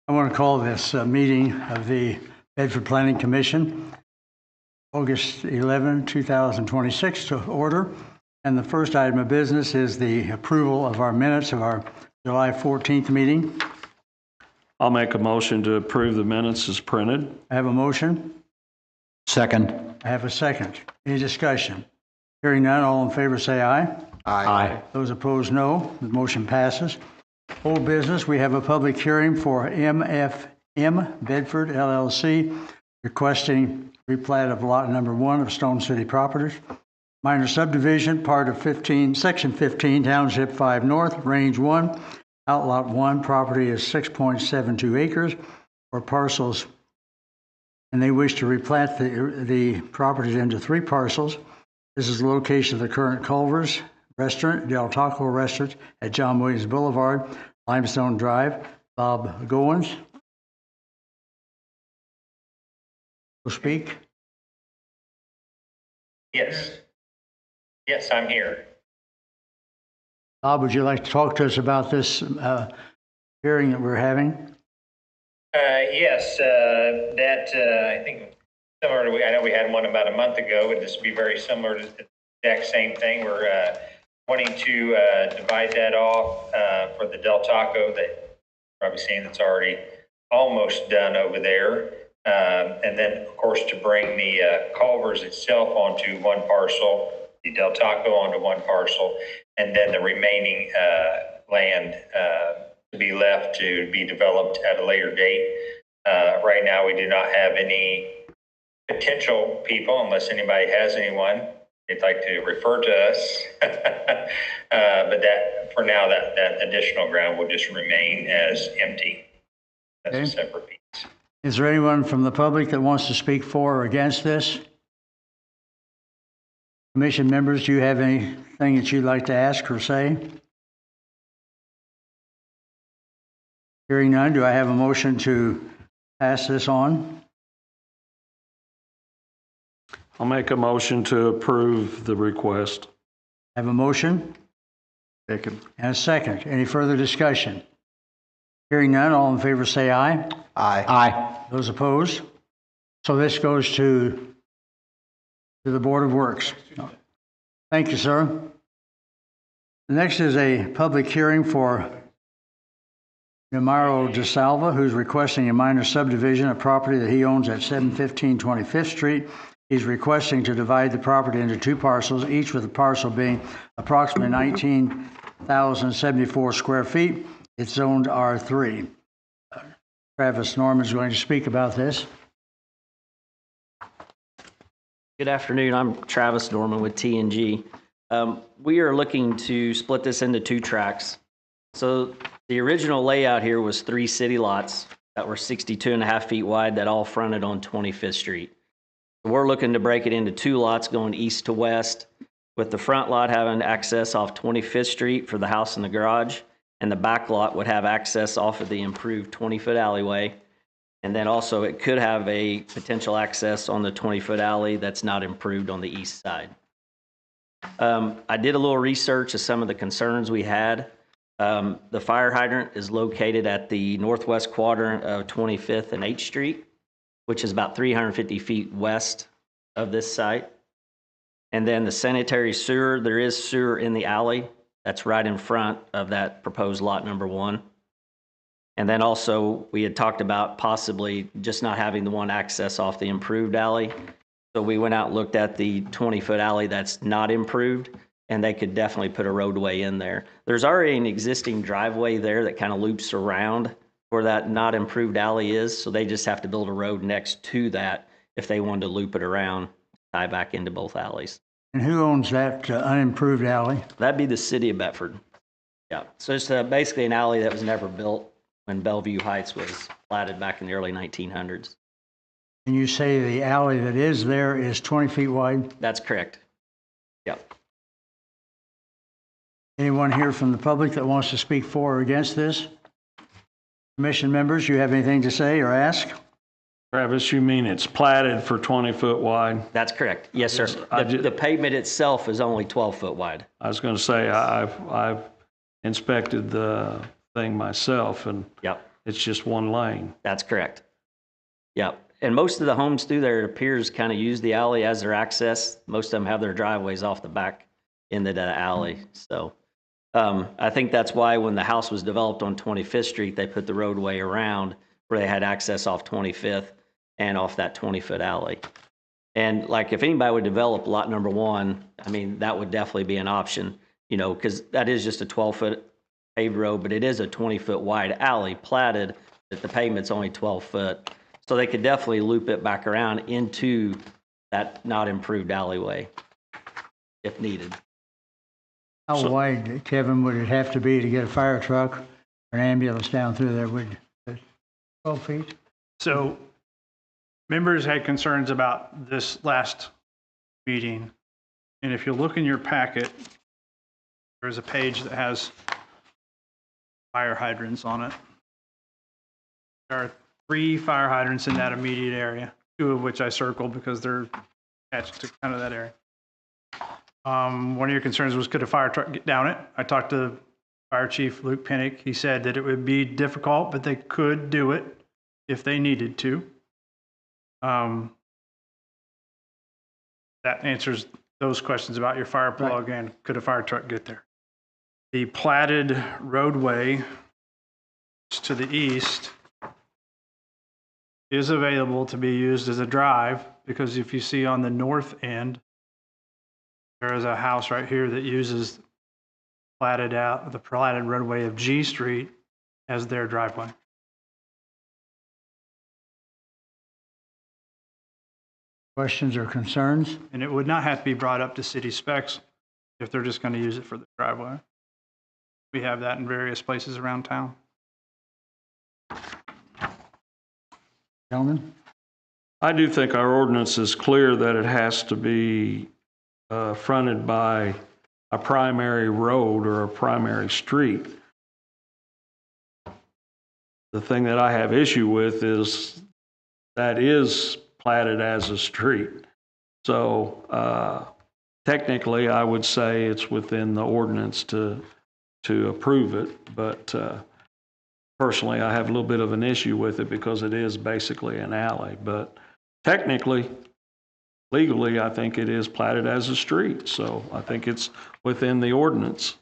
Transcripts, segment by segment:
I want to call this meeting of the Bedford Planning Commission, August 11, 2026, to order. And the first item of business is the approval of our minutes of our July 14th meeting. I'll make a motion to approve the minutes as printed. I have a motion. Second. I have a second. Any discussion? Hearing none, all in favor say aye. Aye. Those opposed, no. The motion passes. Old business, we have a public hearing for MFM Bedford LLC requesting replat of lot number 1 of Stone City Properties. Minor subdivision, part of Section 15, Township 5 North, Range 1, Outlot 1. Property is 6.72 acres or parcels, and they wish to replat the properties into 3 parcels. This is the location of the current Culver's Restaurant, Del Taco Restaurant at John Williams Boulevard, Limestone Drive. Bob Goins will speak. Yes. Yes, I'm here. Bob, would you like to talk to us about this hearing that we're having? Yes, I think similar to, I know we had one about a month ago, and this would be very similar to the exact same thing. We're wanting to divide that off for the Del Taco that you're probably seeing that's already almost done over there. And then, of course, to bring the Culver's itself onto 1 parcel, the Del Taco onto 1 parcel, and then the remaining land to be left to be developed at a later date. Right now, we do not have any potential people, unless anybody has anyone they'd like to refer to us. But that, for now, that additional ground will just remain as empty. That's Okay. a separate piece. Is there anyone from the public that wants to speak for or against this? Commission members, do you have anything that you'd like to ask or say? Hearing none, do I have a motion to pass this on? I'll make a motion to approve the request. I have a motion Second. and a second. Any further discussion? Hearing none, all in favor say aye. Aye. Aye. Those opposed? So this goes to the Board of Works. Thank you, sir. The next is a public hearing for Yamaro DeSalva, who's requesting a minor subdivision of property that he owns at 715 25th Street. He's requesting to divide the property into 2 parcels, each with the parcel being approximately 19,074 square feet. It's zoned R3. Travis Norman is going to speak about this. Good afternoon. I'm Travis Norman with T&G. We are looking to split this into 2 tracts. So the original layout here was 3 city lots that were 62.5 feet wide that all fronted on 25th Street. We're looking to break it into 2 lots going east to west, with the front lot having access off 25th Street for the house and the garage, and the back lot would have access off of the improved 20-foot alleyway. And then also it could have a potential access on the 20-foot alley that's not improved on the east side. I did a little research of some of the concerns we had. The fire hydrant is located at the northwest quadrant of 25th and H Street, which is about 350 feet west of this site. And then the sanitary sewer, there is sewer in the alley that's right in front of that proposed lot number 1. And then also we had talked about possibly just not having the one access off the improved alley. So we went out and looked at the 20-foot alley that's not improved, and they could definitely put a roadway in there. There's already an existing driveway there that kind of loops around where that not improved alley is. So they just have to build a road next to that if they wanted to loop it around, tie back into both alleys. And who owns that unimproved alley? That'd be the city of Bedford. Yeah. So it's basically an alley that was never built when Bellevue Heights was platted back in the early 1900s. And you say the alley that is there is 20 feet wide? That's correct. Yep. Anyone here from the public that wants to speak for or against this? Commission members, you have anything to say or ask? Travis, you mean it's platted for 20 foot wide? That's correct. Yes, sir. The pavement itself is only 12 foot wide. I was going to say, I've inspected the thing myself, and Yep. It's just one lane. That's correct. Yep. And most of the homes through there, it appears, kind of use the alley as their access. Most of them have their driveways off the back end of the alley. So I think that's why when the house was developed on 25th Street, they put the roadway around where they had access off 25th and off that 20-foot alley. And like if anybody would develop lot number 1, I mean, that would definitely be an option, you know, because that is just a 12-foot paved road, but it is a 20-foot wide alley platted that the pavement's only 12 foot. So they could definitely loop it back around into that not improved alleyway if needed. How wide, Kevin, would it have to be to get a fire truck or an ambulance down through there? Would 12 feet? So members had concerns about this last meeting. And if you look in your packet, there's a page that has fire hydrants on it. There are 3 fire hydrants in that immediate area, 2 of which I circled because they're attached to kind of that area. One of your concerns was, could a fire truck get down it? I talked to Fire Chief Luke Pinnick. He said that it would be difficult, but they could do it if they needed to. That answers those questions about your fire plug and could a fire truck get there. The platted roadway to the east is available to be used as a drive, because if you see on the north end, there is a house right here that uses the platted roadway of G Street as their driveway. Questions or concerns? And it would not have to be brought up to city specs if they're just going to use it for the driveway. We have that in various places around town. Gentlemen? I do think our ordinance is clear that it has to be fronted by a primary road or a primary street. The thing that I have issue with is that is platted as a street. So technically, I would say it's within the ordinance to approve it, but personally, I have a little bit of an issue with it because it is basically an alley. But technically, legally, I think it is platted as a street, so I think it's within the ordinance.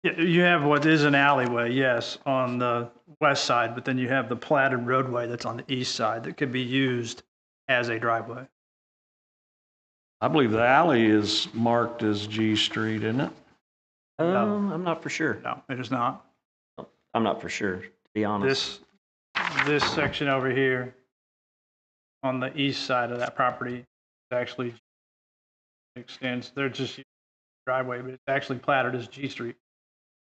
Yeah, you have what is an alleyway, yes, on the west side, but then you have the platted roadway that's on the east side that could be used as a driveway. I believe the alley is marked as G Street, isn't it? I'm not for sure. No, it is not. I'm not for sure, to be honest. This section over here on the east side of that property actually extends. They're just driveway, but it's actually platted as G Street,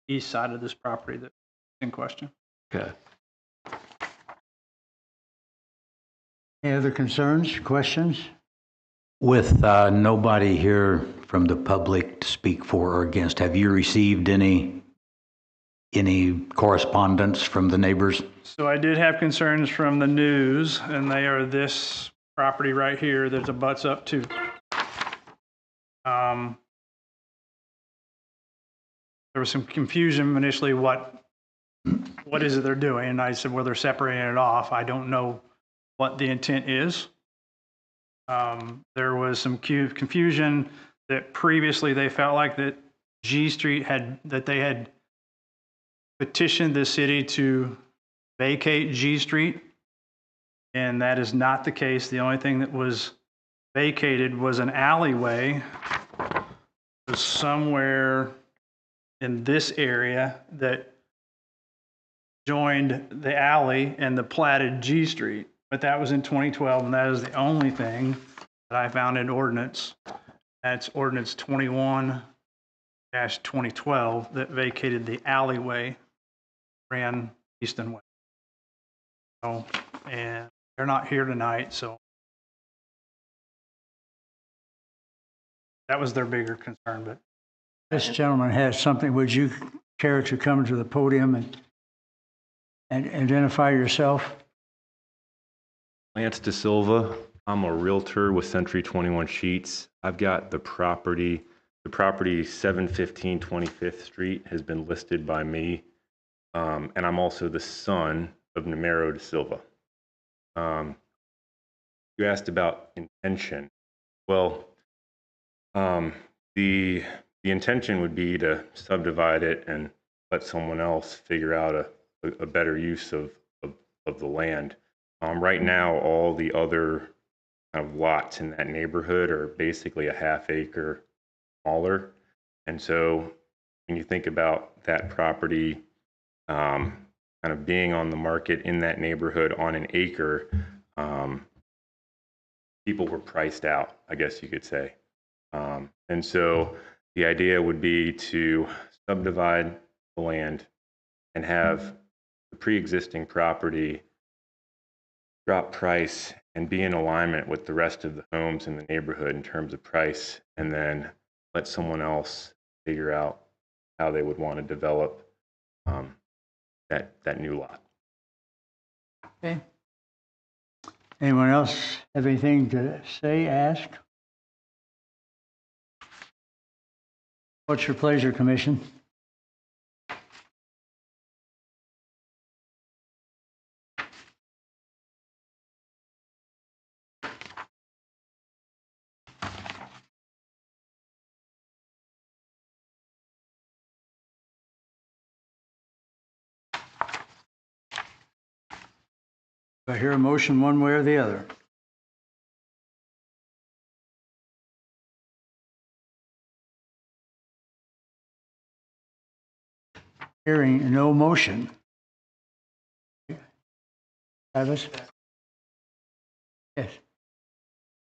east side of this property that's in question. Okay. Any other concerns, questions? With nobody here from the public to speak for or against, have you received any correspondence from the neighbors? So I did have concerns from the news, and they are this property right here that abuts up to. There was some confusion initially, what is it they're doing? And I said, well, they're separating it off. I don't know what the intent is. There was some confusion that previously they felt like that G Street they had petitioned the city to vacate G Street, and that is not the case. The only thing that was vacated was an alleyway. It was somewhere in this area that joined the alley and the platted G Street, but that was in 2012, and that is the only thing that I found in ordinance. That's ordinance 21-2012 that vacated the alleyway, ran east and west. So, and they're not here tonight, so that was their bigger concern. But This gentleman has something. Would you care to come to the podium and identify yourself? Lance De Silva. I'm a realtor with Century 21 Sheets. I've got the property 715 25th Street has been listed by me. And I'm also the son of Numero da Silva. You asked about intention. Well, the intention would be to subdivide it and let someone else figure out a better use of the land. Right now, all the other kind of lots in that neighborhood are basically a half acre smaller. And so when you think about that property kind of being on the market in that neighborhood on an acre, people were priced out, I guess you could say. And so the idea would be to subdivide the land and have the pre-existing property drop price and be in alignment with the rest of the homes in the neighborhood in terms of price, and then let someone else figure out how they would want to develop that new lot. Okay. Anyone else have anything to say, ask? What's your pleasure, Commission? Do I hear a motion one way or the other? Hearing no motion. Travis? Yes.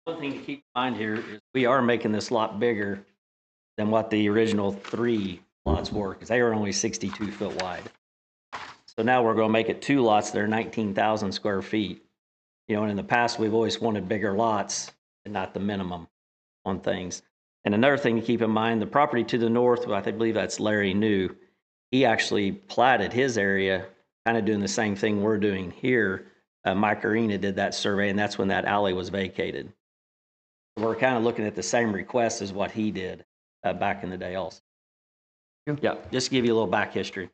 One thing to keep in mind here is we are making this lot bigger than what the original 3 lots were, because they were only 62 foot wide. So now we're going to make it 2 lots that are 19,000 square feet. You know, and in the past, we've always wanted bigger lots and not the minimum on things. And another thing to keep in mind, the property to the north, I believe that's Larry New, he actually platted his area, kind of doing the same thing we're doing here. Mike Arena did that survey, and that's when that alley was vacated. We're kind of looking at the same request as what he did back in the day also. Yeah, just to give you a little back history.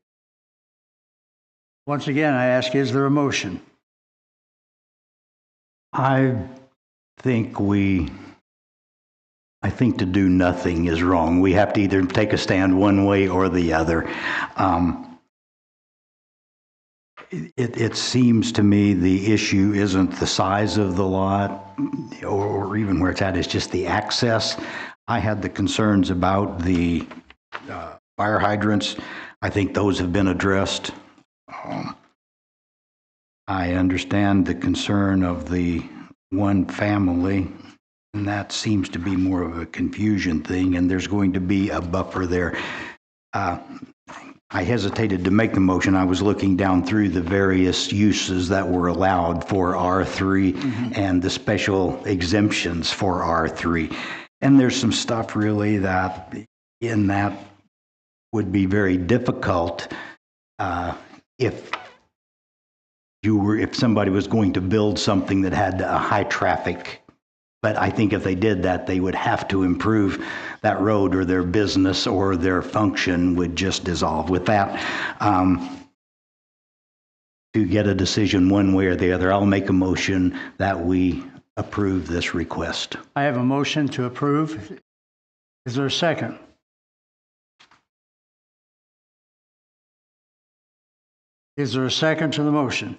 Once again, I ask, is there a motion? I think to do nothing is wrong. We have to either take a stand one way or the other. It seems to me the issue isn't the size of the lot or even where it's at, it's just the access. I had the concerns about the fire hydrants. I think those have been addressed. I understand the concern of the one family, and that seems to be more of a confusion thing, and there's going to be a buffer there. I hesitated to make the motion. I was looking down through the various uses that were allowed for R3 and the special exemptions for R3. And there's some stuff really that in that would be very difficult if somebody was going to build something that had a high traffic. But I think if they did that, they would have to improve that road, or their business or their function would just dissolve. With that, to get a decision one way or the other, I'll make a motion that we approve this request. I have a motion to approve. Is there a second? Is there a second to the motion?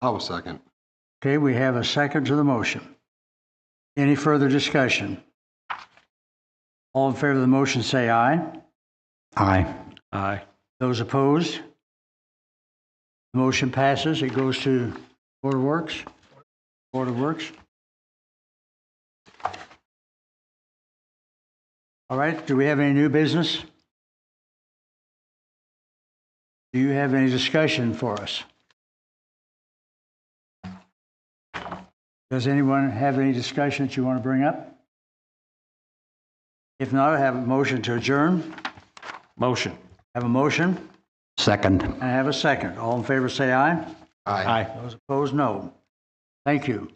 I will second. Okay, we have a second to the motion. Any further discussion? All in favor of the motion say aye. Aye. Aye. Those opposed? The motion passes. It goes to Board of Works. Board of Works. All right, do we have any new business? Do you have any discussion for us? Does anyone have any discussion that you want to bring up? If not, I have a motion to adjourn. Motion. Have a motion. Second. I have a second. All in favor say aye. Aye. Those opposed, no. Thank you.